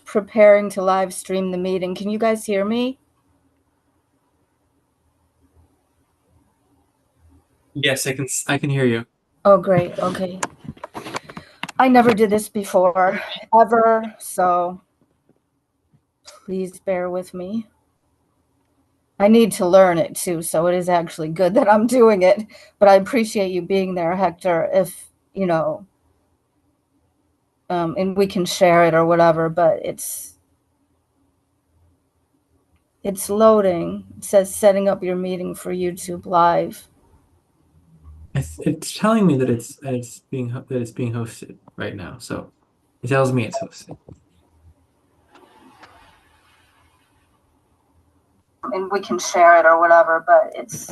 preparing to live stream the meeting. Can you guys hear me? Yes, I can hear you. Oh, great. Okay. I never did this before, ever, so please bear with me. I need to learn it too, so it is actually good that I'm doing it, but I appreciate you being there, Hector, if, you know, and we can share it or whatever, but it's loading. It says setting up your meeting for YouTube Live. It's telling me that it's being hosted right now. So it tells me it's hosted. And we can share it or whatever, but it's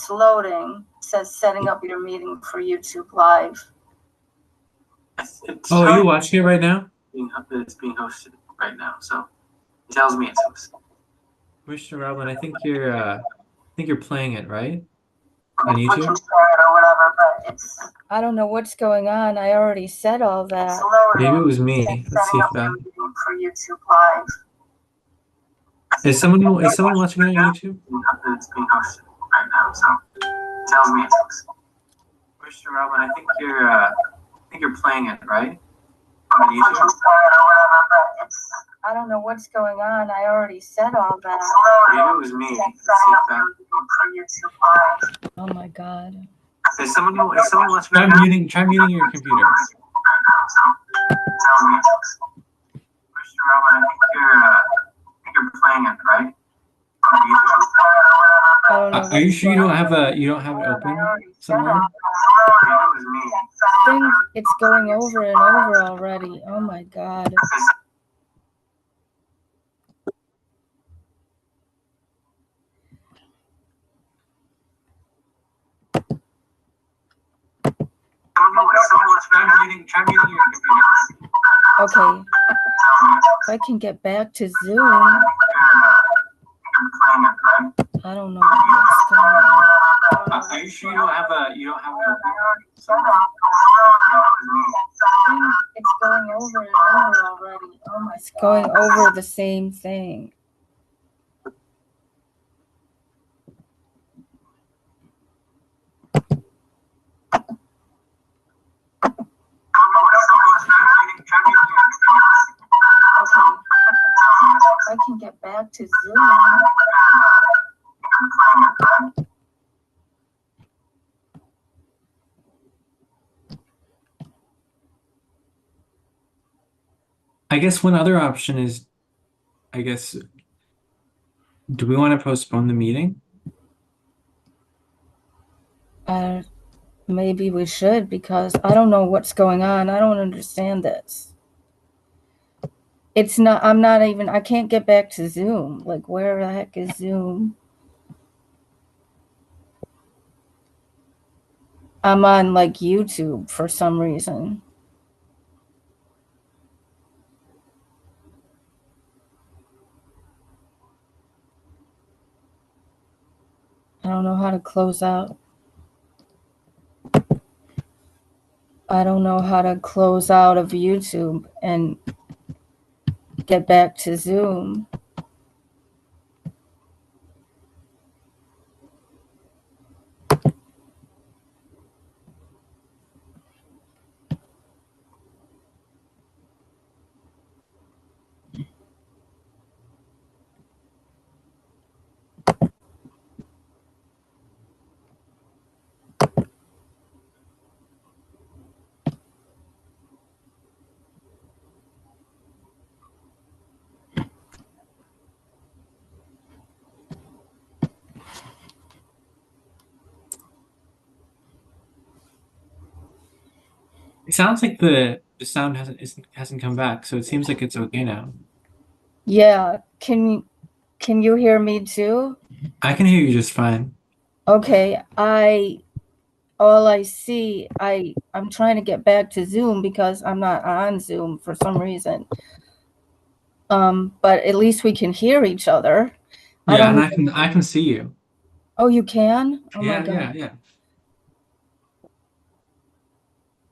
loading. It says setting up your meeting for YouTube Live. Oh, are you watching it right now? It's being hosted right now, so it tells me it's hosted. Commissioner Robin, I think you're playing it, right? On YouTube? We can share it or whatever, but it's, I don't know what's going on. I already said all that. Maybe it was me. Let's see if that. For YouTube Live. Is someone watching it on YouTube? It's being hosted right now, so it tells me it's hosted. Commissioner Robin, I think you're playing it, right? On YouTube. I don't know what's going on. I already said all that. Maybe it was me. Let's see if that. Oh my God. Is someone watching? Try muting your computer. Commissioner Robin, I think you're playing it, right? Are you sure you don't have it open somewhere? I think it's going over and over already. Oh my God. Try muting your computer. Okay. If I can get back to Zoom. I don't know what's going on. Are you sure you don't have it open? It's going over and over already. Oh my! It's going over the same thing. Okay. If I can get back to Zoom. I guess one other option is, do we want to postpone the meeting? Maybe we should, because I don't know what's going on. I don't understand this. I can't get back to Zoom. Like, where the heck is Zoom? I'm on like YouTube for some reason. I don't know how to close out. I don't know how to close out of YouTube and get back to Zoom. It sounds like the sound hasn't come back, so it seems like it's okay now. Yeah, can you hear me too? I can hear you just fine. Okay, I'm trying to get back to Zoom because I'm not on Zoom for some reason. But at least we can hear each other. Yeah, and I can see you. Oh, you can? Oh Yeah, my God. yeah.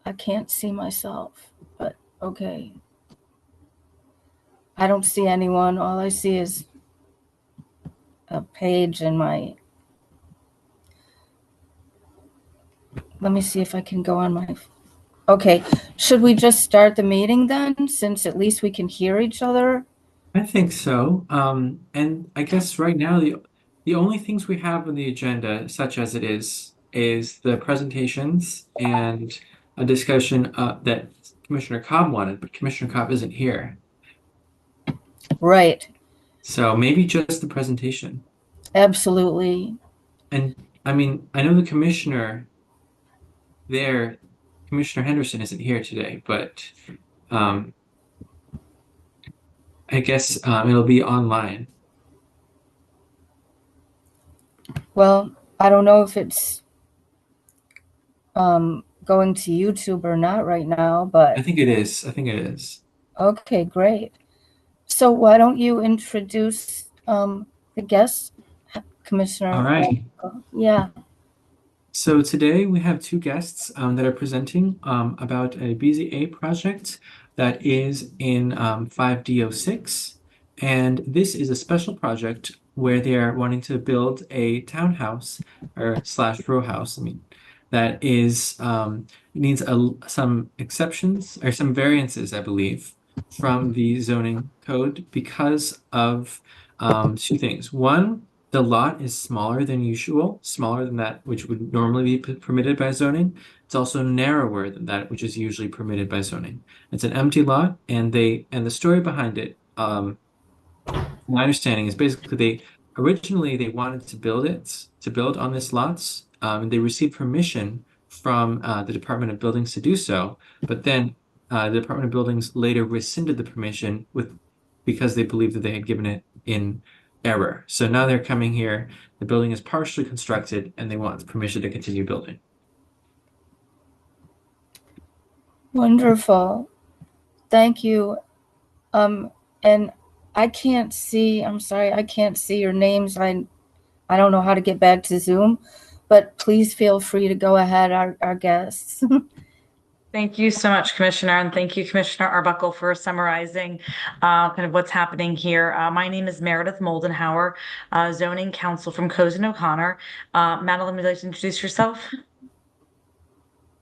I can't see myself, but Okay. I don't see anyone. All I see is a page in my. Let me see if I can go on my. Okay. Should we just start the meeting then, since at least we can hear each other? I think so. And I guess right now the only things we have on the agenda, such as it is the presentations and a discussion that Commissioner Cobb wanted, but Commissioner Cobb isn't here. Right. So maybe just the presentation. Absolutely. And I mean, I know the commissioner there, Commissioner Henderson isn't here today, but um, I guess it'll be online. Well, I don't know if it's going to YouTube or not right now, I but think it is. I think it is. okay, great. So why don't you introduce the guests, All Commissioner? right. Yeah. So today we have two guests that are presenting about a BZA project that is in 5D06. And this is a special project where they are wanting to build a townhouse or slash row house, I mean, that is needs some exceptions or some variances, I believe, from the zoning code because of two things. One, the lot is smaller than usual, smaller than that which would normally be permitted by zoning. It's also narrower than that which is usually permitted by zoning. It's an empty lot, and the story behind it, my understanding is basically they originally they wanted to build on this lots. And they received permission from the Department of Buildings to do so, but then the Department of Buildings later rescinded the permission because they believed that they had given it in error. So now they're coming here. The building is partially constructed, and they want permission to continue building. Wonderful. Thank you. And I can't see, I'm sorry, I can't see your names. I don't know how to get back to Zoom, but please feel free to go ahead, our guests. Thank you so much, Commissioner, and thank you, Commissioner Arbuckle, for summarizing kind of what's happening here. My name is Meredith Moldenhauer, zoning counsel from Cozen O'Connor. Madeline, would you like to introduce yourself?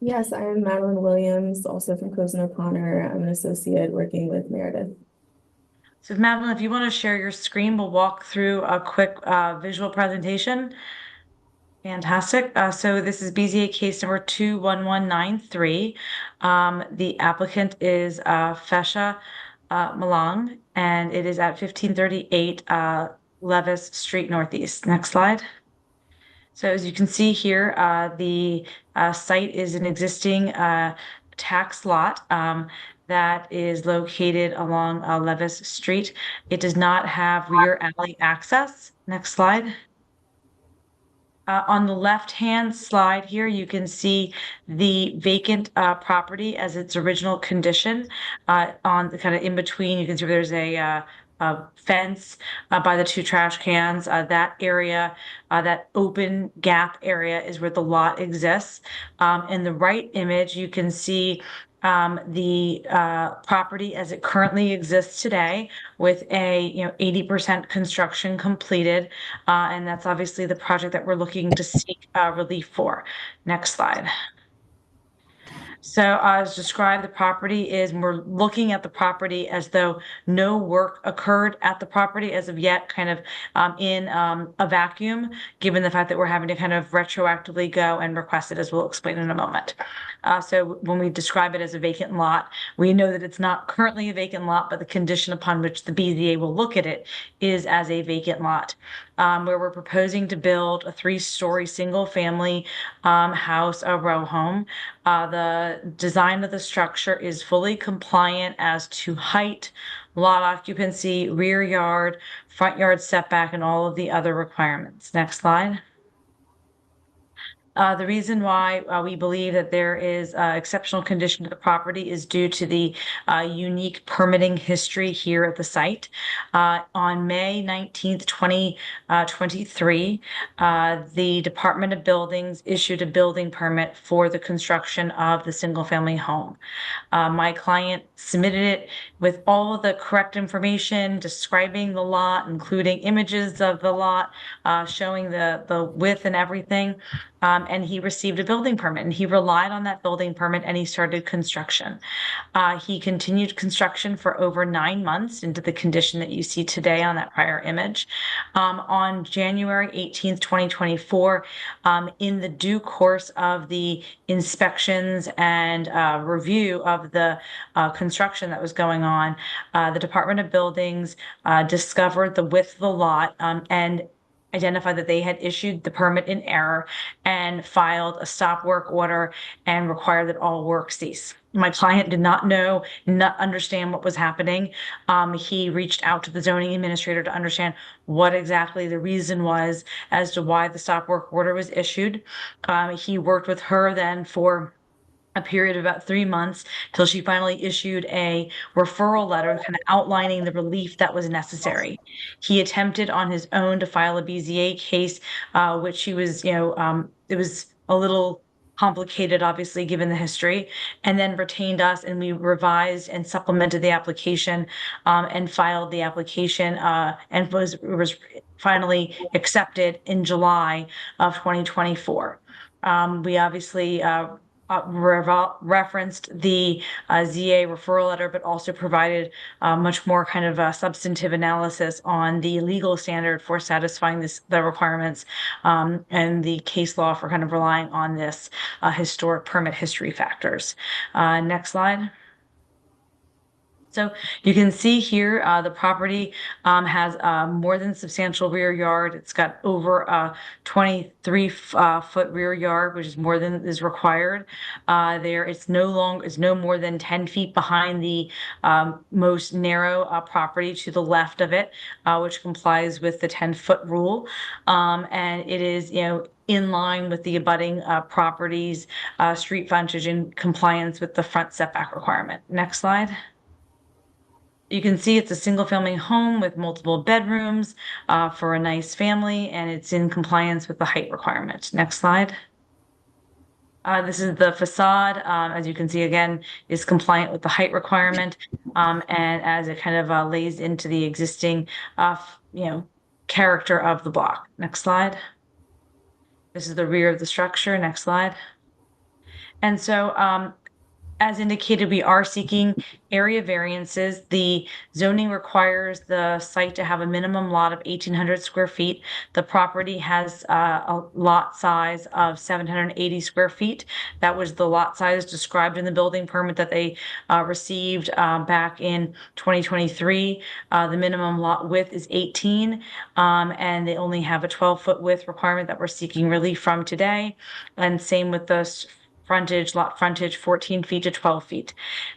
Yes, I'm Madeline Williams, also from Cozen O'Connor. I'm an associate working with Meredith. So Madeline, if you want to share your screen, we'll walk through a quick visual presentation. Fantastic. So this is BZA case number 21193. The applicant is Fesha Malang, and it is at 1538 Levis Street Northeast. Next slide. So as you can see here, the site is an existing tax lot that is located along Levis Street. It does not have rear alley access. Next slide. On the left-hand slide here, you can see the vacant property as its original condition. On the kind of in between, you can see there's a fence by the two trash cans. That area, that open gap area is where the lot exists. In the right image, you can see the property as it currently exists today with a 80% construction completed. And that's obviously the project that we're looking to seek relief for. Next slide. So as described, the property is, we're looking at the property as though no work occurred at the property as of yet, kind of in a vacuum, given the fact that we're having to kind of retroactively go and request it, as we'll explain in a moment. So when we describe it as a vacant lot, we know that it's not currently a vacant lot, but the condition upon which the BZA will look at it is as a vacant lot, where we're proposing to build a 3-story single family house, a row home. The design of the structure is fully compliant as to height, lot occupancy, rear yard, front yard setback, and all of the other requirements. Next slide. The reason why we believe that there is exceptional condition to the property is due to the unique permitting history here at the site. On May 19th, 2023, the Department of Buildings issued a building permit for the construction of the single-family home. My client submitted it with all of the correct information describing the lot, including images of the lot, showing the width and everything. And he received a building permit, and he relied on that building permit, and he started construction. He continued construction for over 9 months into the condition that you see today on that prior image. On January 18th, 2024, in the due course of the inspections and review of the construction that was going on, the Department of Buildings discovered the width of the lot and identified that they had issued the permit in error and filed a stop work order and required that all work cease. My client did not understand what was happening. He reached out to the zoning administrator to understand what exactly the reason was as to why the stop work order was issued. He worked with her then for a period of about 3 months till she finally issued a referral letter kind of outlining the relief that was necessary. He attempted on his own to file a BZA case, which he was, it was a little complicated, obviously, given the history, and then retained us, and we revised and supplemented the application and filed the application and was finally accepted in July of 2024. We obviously referenced the ZA referral letter, but also provided much more kind of a substantive analysis on the legal standard for satisfying the requirements and the case law for kind of relying on this historic permit history factors. Next slide. So you can see here the property has a more than substantial rear yard. It's got over a 23-foot rear yard, which is more than is required. It's no more than 10 feet behind the most narrow property to the left of it, which complies with the 10-foot rule. And it is, in line with the abutting properties, street frontage in compliance with the front setback requirement. Next slide. You can see it's a single-family home with multiple bedrooms for a nice family, and it's in compliance with the height requirement. Next slide. This is the facade, as you can see, again, is compliant with the height requirement, and as it kind of lays into the existing, character of the block. Next slide. This is the rear of the structure. Next slide. And so, as indicated, we are seeking area variances. The zoning requires the site to have a minimum lot of 1,800 square feet. The property has a lot size of 780 square feet. That was the lot size described in the building permit that they received back in 2023. The minimum lot width is 18, and they only have a 12-foot width requirement that we're seeking relief from today. And same with the lot frontage, 14 feet to 12 feet.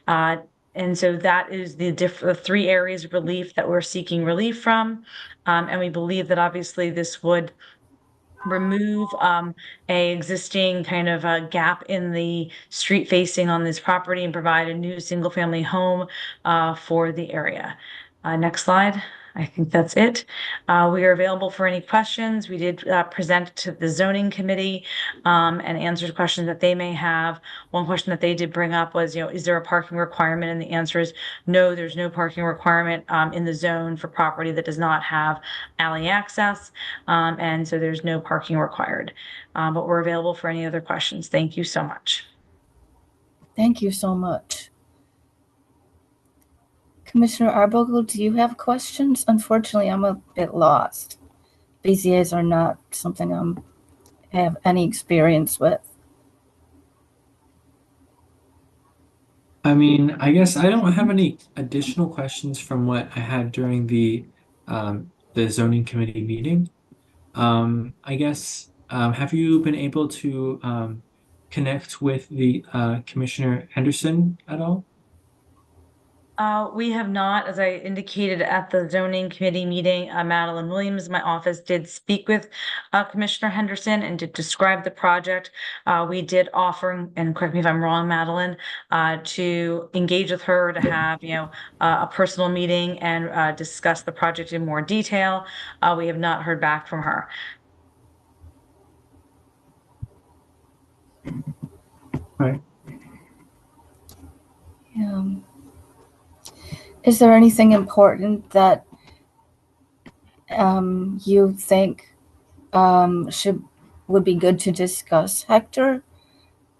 And so that is the 3 areas of relief that we're seeking relief from. And we believe that obviously this would remove a existing kind of a gap in the street facing on this property and provide a new single family home for the area. Next slide. I think that's it. We are available for any questions. We did present to the zoning committee and answered questions that they may have. One question that they did bring up was, is there a parking requirement? And the answer is no, there's no parking requirement in the zone for property that does not have alley access. And so there's no parking required. But we're available for any other questions. Thank you so much. Thank you so much. Commissioner Arbuckle, do you have questions? Unfortunately, I'm a bit lost. BZAs are not something I have any experience with. I mean, I guess I don't have any additional questions from what I had during the zoning committee meeting. I guess have you been able to connect with the Commissioner Henderson at all? We have not, as I indicated at the zoning committee meeting, Madeline Williams, my office did speak with Commissioner Henderson and did describe the project. We did offer, and correct me if I'm wrong, Madeline, to engage with her to have, a personal meeting and discuss the project in more detail. We have not heard back from her. Right. Is there anything important that you think would be good to discuss, Hector?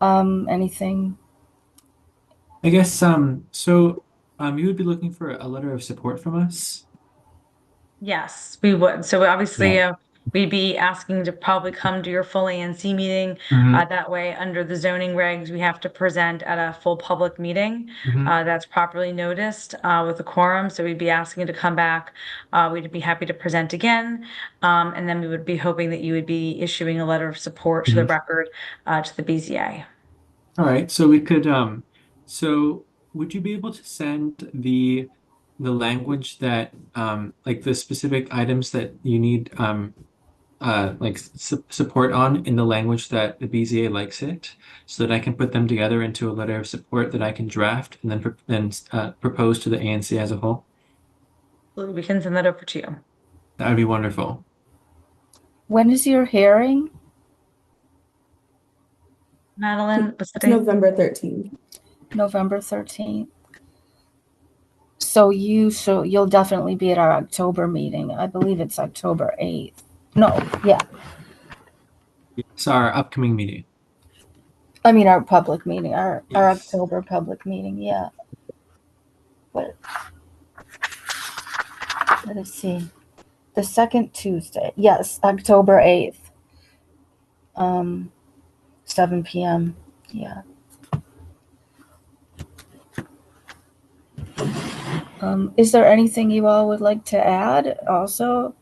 Anything? I guess so you would be looking for a letter of support from us? Yes, we would. So obviously, Yeah. we'd be asking to probably come to your full ANC meeting. Mhm. That way, under the zoning regs, we have to present at a full public meeting Mhm. that's properly noticed with a quorum. So we'd be asking to come back. We'd be happy to present again. And then we would be hoping that you would be issuing a letter of support to the Mhm. record to the BZA. All right, so we could so would you be able to send the language that like the specific items that you need like support on in the language that the BZA likes it, so that I can put them together into a letter of support that I can draft and then propose to the ANC as a whole? We can send that over to you. That would be wonderful. When is your hearing? Madeline, what's the It's date? November 13th. November 13th. So you'll definitely be at our October meeting. I believe it's October 8th. No, yeah. It's our upcoming meeting. I mean our public meeting, our Yes. October public meeting, yeah. But let us see. The second Tuesday. Yes, October 8th. 7 p.m. Yeah. Is there anything you all would like to add also?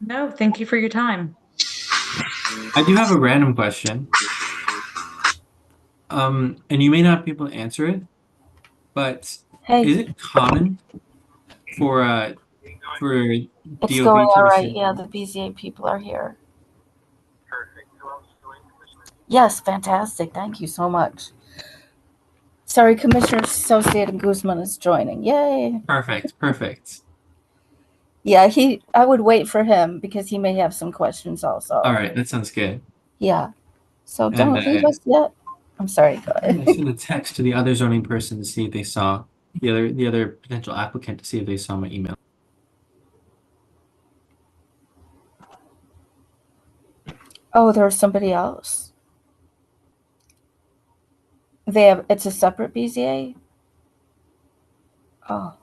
No, thank you for your time. I do have a random question. And you may not be able to answer it, but Hey, is it common for it's DOB going to all right. receive? Yeah, the BZA people are here. Yes, fantastic. Thank you so much. Sorry, Commissioner Associated Guzman is joining. Yay. Perfect. Yeah, I would wait for him because he may have some questions also. All right, that sounds good. Yeah. So And don't leave us yet. I'm sorry, go I ahead. sent a text to the other zoning person to see if they saw the other potential applicant to see if they saw my email. Oh, there's somebody else. It's a separate BZA? Oh.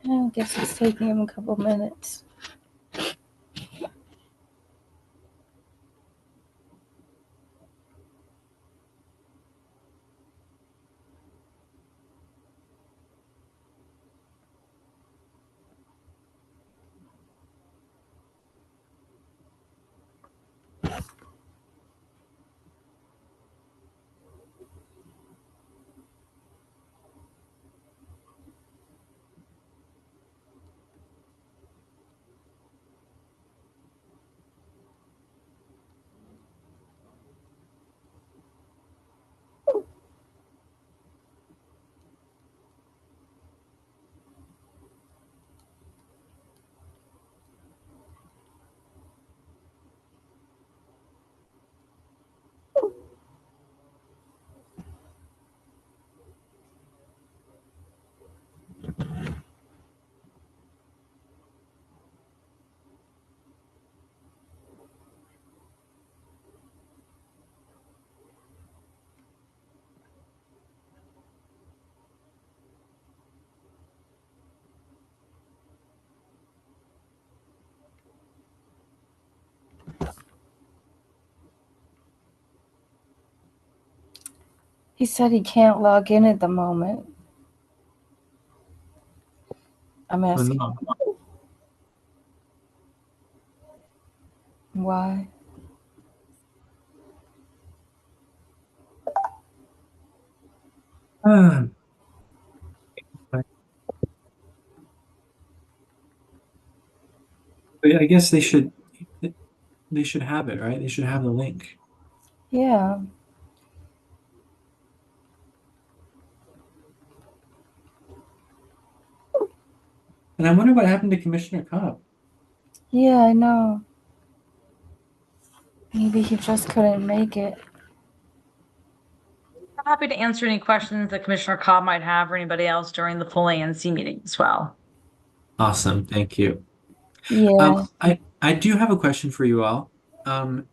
I guess it's taking him a couple minutes. He said he can't log in at the moment. I'm Oh, asking no. why. Ah. But I guess they should have it, right? They should have the link. Yeah. And I wonder what happened to Commissioner Cobb. Yeah, I know. Maybe he just couldn't make it. I'm happy to answer any questions that Commissioner Cobb might have or anybody else during the full ANC meeting as well. Awesome, thank you. Yeah. I do have a question for you all.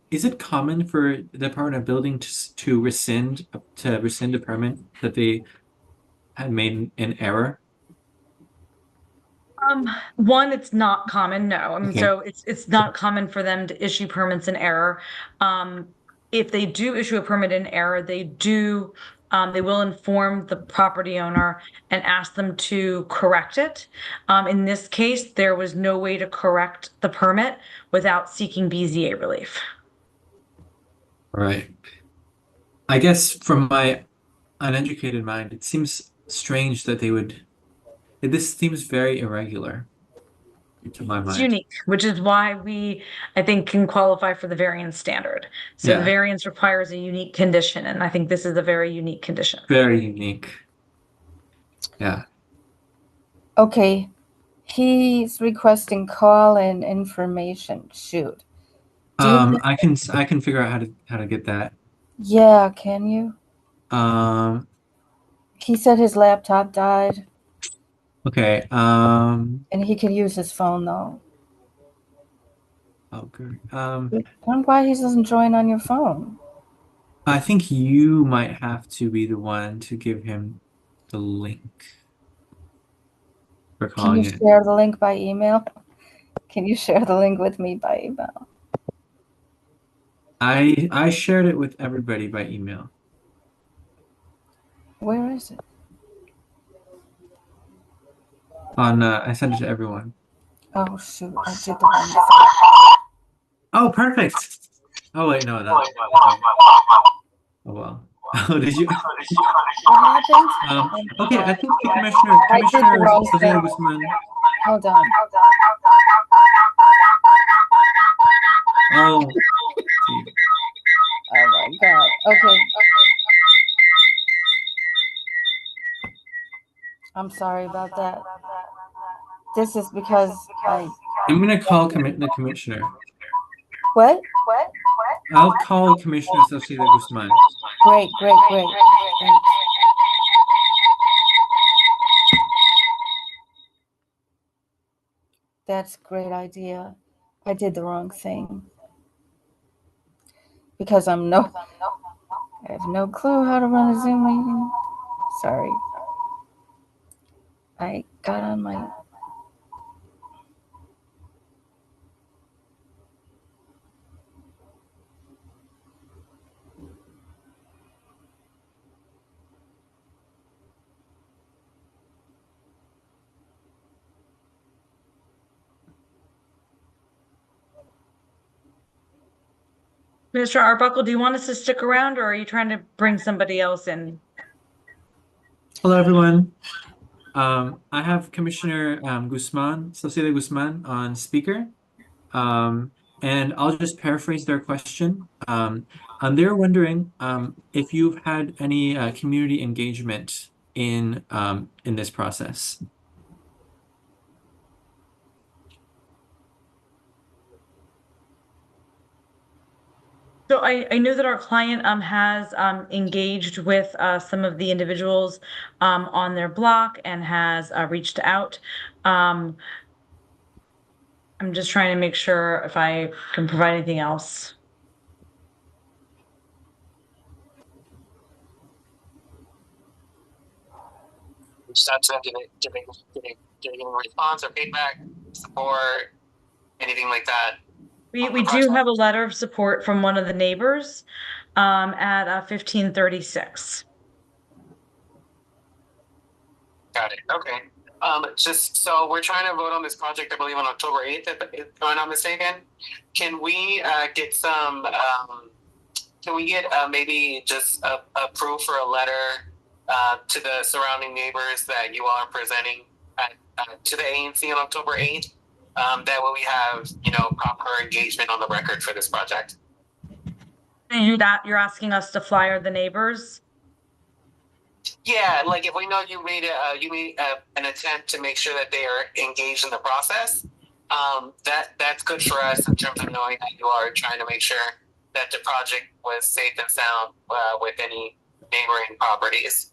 Is it common for the Department of Building to rescind a permit that they had made an error? One, it's not common, no. I mean, Okay. so it's not common for them to issue permits in error. If they do issue a permit in error, they will inform the property owner and ask them to correct it. In this case, there was no way to correct the permit without seeking BZA relief. All right. I guess from my uneducated mind, it seems strange that they would. This seems very irregular to my It's mind. unique, which is why I think, can qualify for the variance standard. So the Yeah. variance requires a unique condition, and I think this is a very unique condition. Very unique. Yeah. Okay. He's requesting call-in information. Shoot. I can figure out how to get that. Yeah, can you? Um, He said his laptop died okay. and he could use his phone though. Oh, good. I wonder why he doesn't join on your phone. I think you might have to be the one to give him the link for Can calling you it. share the link by email? Can you share the link with me by email? I shared it with everybody by email. Where is it? I sent it to everyone. Oh shoot, I did the wrong thing. Oh, perfect. Oh wait, no, that. Oh well. Oh, did you? What happened? Okay, I think the I did the Commissioner wrong Sofia thing. Guzman. Hold on. Oh, see. Oh my god. Okay. I'm sorry about that. This is because I'm gonna call the commissioner. What? I'll call Commissioner Sofia Guzman. Great. Thanks. That's a great idea. I did the wrong thing. Because I have no clue how to run a Zoom meeting. Sorry. I got on my Mr. Arbuckle, do you want us to stick around, or are you trying to bring somebody else in? Hello, everyone. I have Commissioner Guzman, Sofia Guzman, on speaker. And I'll just paraphrase their question. And they're wondering if you've had any community engagement in this process. So I know that our client has engaged with some of the individuals on their block and has reached out. I'm just trying to make sure if I can provide anything else. Reached out to them, getting a response or feedback, support, anything like that. We do have a letter of support from one of the neighbors at 1536. Got it. Okay. Just so we're trying to vote on this project, I believe on October 8th, if I'm not mistaken. Can we get some, can we get maybe just a proof or a letter to the surrounding neighbors that you all are presenting to the ANC on October 8th? That way we have, proper engagement on the record for this project. You're asking us to flyer the neighbors? Yeah, like if we know you made an attempt to make sure that they are engaged in the process, that's good for us in terms of knowing that you are trying to make sure that the project was safe and sound with any neighboring properties.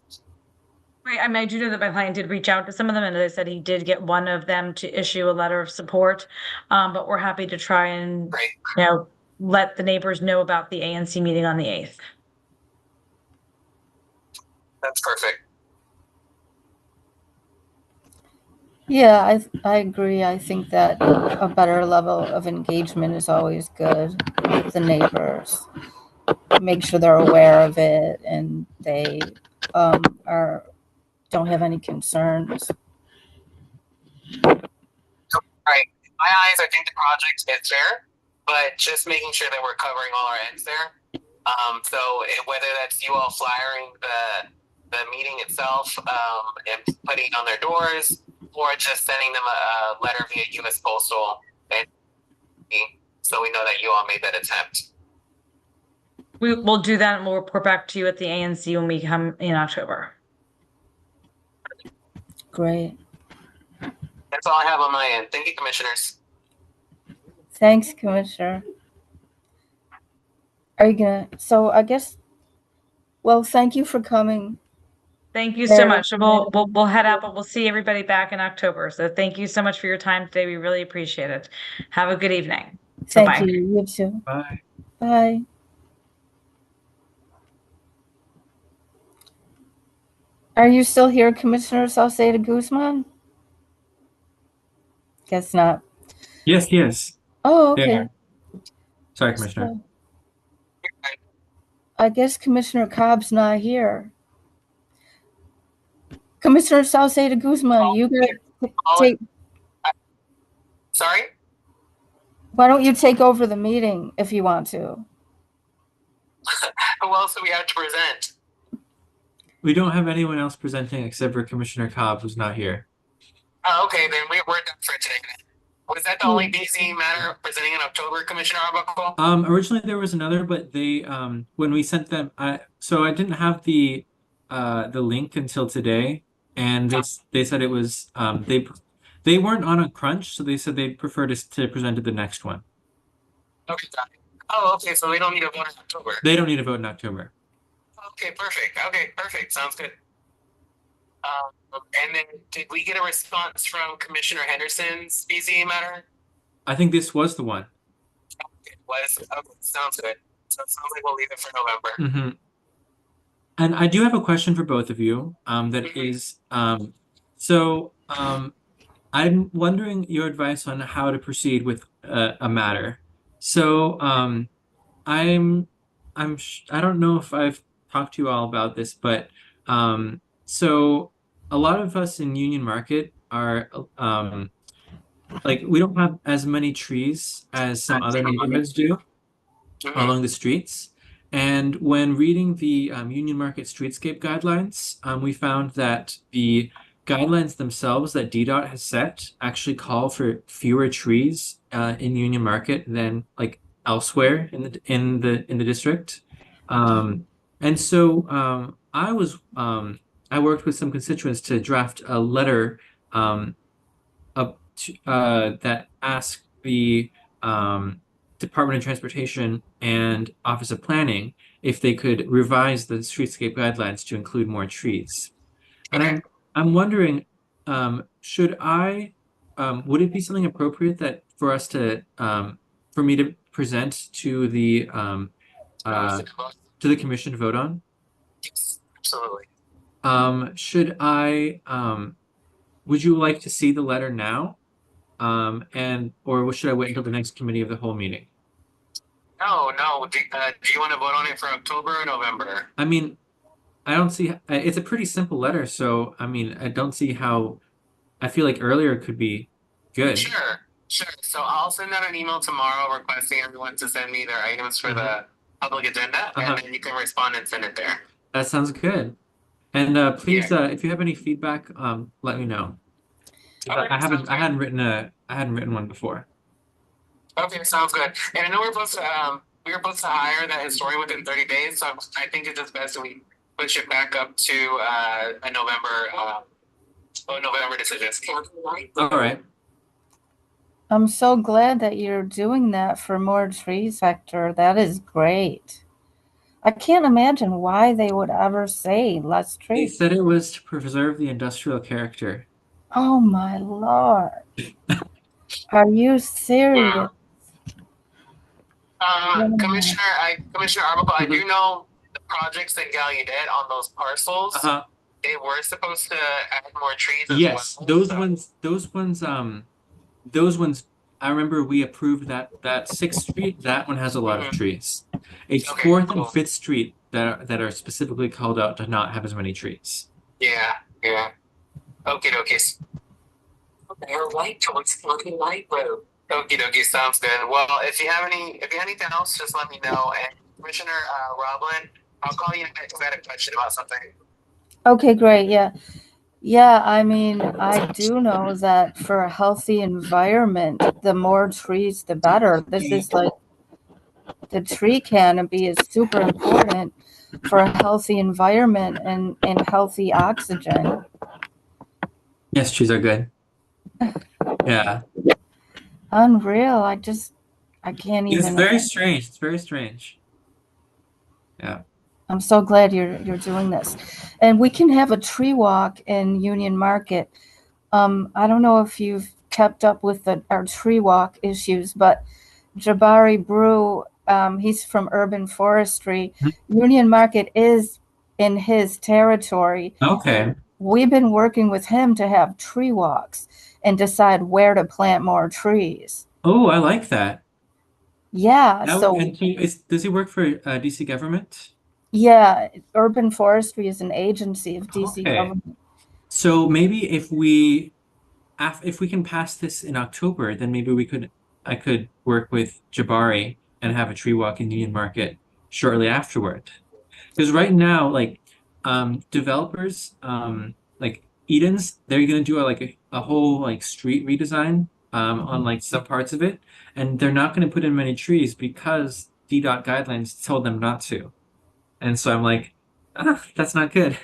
Right, I mean, I do know that my client did reach out to some of them, and they said he did get one of them to issue a letter of support. But we're happy to try and, Great. let the neighbors know about the ANC meeting on the 8th. That's perfect. Yeah, I agree. I think that a better level of engagement is always good with the neighbors. Make sure they're aware of it and they don't have any concerns. Right. In my eyes, I think the project is fair, but just making sure that we're covering all our ends there. Whether that's you all flyering the meeting itself and putting it on their doors, or just sending them a letter via U.S. Postal, and so we know that you all made that attempt. We'll do that, and we'll report back to you at the ANC when we come in October. Great. That's all I have on my end. Thank you, commissioners. Thanks, Commissioner. Are you gonna, so I guess, well, thank you for coming. Thank you so much. So we'll head out, but we'll see everybody back in October. So thank you so much for your time today. We really appreciate it. Have a good evening. Thank Bye-bye. you. You too. Bye. Bye. Are you still here, Commissioner Salcedo Guzman? Guess not. Yes, yes. Oh, okay. Yeah. Sorry, Commissioner. So, I guess Commissioner Cobb's not here. Commissioner Salcedo Guzman, you got take. Sorry? Why don't you take over the meeting if you want to? Who else do we have to present? We don't have anyone else presenting except for Commissioner Cobb, who's not here. Oh, okay, then we're done for today. Was that the only BZ matter presenting in October, Commissioner Arbuckle? Originally there was another, but they when we sent them, so I didn't have the link until today, and they said it was they weren't on a crunch, so they said they'd prefer to present to the next one. Okay, got it. Oh, okay, so they don't need a vote in October. They don't need a vote in October. Okay, perfect. Okay, perfect. Sounds good. And then did we get a response from Commissioner Henderson's BZA matter? I think this was the one. It was. Okay, sounds good. So it sounds like we'll leave it for November. Mm-hmm. And I do have a question for both of you. Is I'm wondering your advice on how to proceed with a matter. So I don't know if I've talked to you all about this, but so a lot of us in Union Market are like we don't have as many trees as some other neighborhoods do along the streets. And when reading the Union Market Streetscape Guidelines, we found that the guidelines themselves that DDOT has set actually call for fewer trees in Union Market than like elsewhere in the district. And so I worked with some constituents to draft a letter that asked the Department of Transportation and Office of Planning if they could revise the streetscape guidelines to include more trees. And I'm wondering, would it be something appropriate that for us to for me to present to the commission to vote on? Yes, absolutely. Would you like to see the letter now? Or should I wait until the next committee of the whole meeting? No. Do you want to vote on it for October or November? I mean, I don't see it's a pretty simple letter, so I mean, I don't see how I feel like earlier could be good. Sure, sure. So I'll send out an email tomorrow requesting everyone to send me their items for the public agenda, and then you can respond and send it there. That sounds good. And please, if you have any feedback, let me know. Okay, I sounds good. hadn't written one before. Okay, sounds good. And I know we were supposed to hire that historian within 30 days, so I think it's just best that we push it back up to a November decision. All right. I'm so glad that you're doing that for more trees, Hector. That is great. I can't imagine why they would ever say less They trees. said it was to preserve the industrial character. Oh my Lord. Are you serious? Commissioner Arbuckle, I do know the projects that Gallaudet on those parcels, they were supposed to add more trees as Yes, well. those ones. I remember we approved that 6th Street. That one has a lot of trees. It's Okay, 4th cool. and 5th Street that are specifically called out to not have as many trees. Yeah. Okie dokies. They're white towards looking light blue. Okie dokie, sounds good. Well, if you have anything else, just let me know. And Commissioner Roblin, I'll call you next because I had a question about something. Okay, great. Yeah. Yeah, I mean, I do know that for a healthy environment, the more trees, the better. This is like the tree canopy is super important for a healthy environment and healthy oxygen. Yes, trees are good. Yeah. Unreal. I can't It's even. very strange. It's very strange. Yeah. I'm so glad you're doing this. And we can have a tree walk in Union Market. I don't know if you've kept up with our tree walk issues, but Jabari Brew, he's from Urban Forestry. Union Market is in his territory. Okay. We've been working with him to have tree walks and decide where to plant more trees. Oh, I like that. Yeah, Does he work for DC government? yeah, Urban Forestry is an agency of DC Okay. government. So maybe if we can pass this in October, then maybe I could work with Jabari and have a tree walk in Union Market shortly afterward. Because right now, like developers, like Eden's, they're gonna do a whole like street redesign on like some parts of it, and they're not gonna put in many trees because DDOT guidelines told them not to. And so I'm like, that's not good.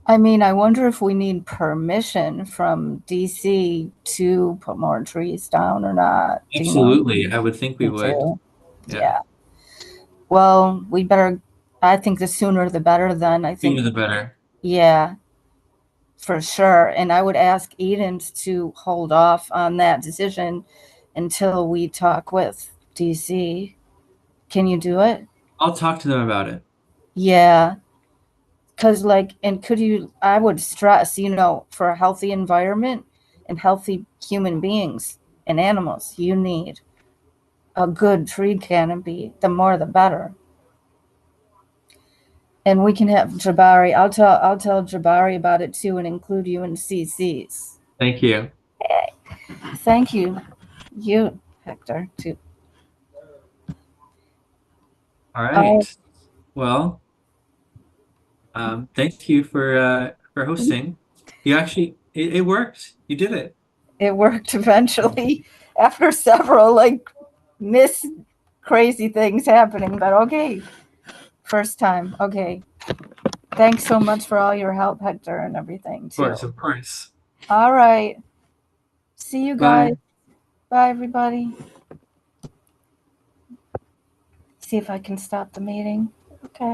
I mean, I wonder if we need permission from DC to put more trees down or not. Do you know? Absolutely, I would think we would. Yeah. Well, I think the sooner the better then. I think Sooner the better. Yeah, for sure. And I would ask Edens to hold off on that decision until we talk with DC. Can you do it? I'll talk to them about it. Yeah. Because, I would stress, for a healthy environment and healthy human beings and animals, you need a good tree canopy. The more, the better. And we can have Jabari. I'll tell Jabari about it too and include you in CCs. Thank you. Thank you. You, Hector, too. All right. Well, thank you for hosting. You actually it worked. You did it. It worked eventually after several crazy things happening, but okay. First time. Okay. Thanks so much for all your help, Hector, and everything too. Of course. All right. See you guys. Bye. Bye, everybody. See if I can stop the meeting. Okay.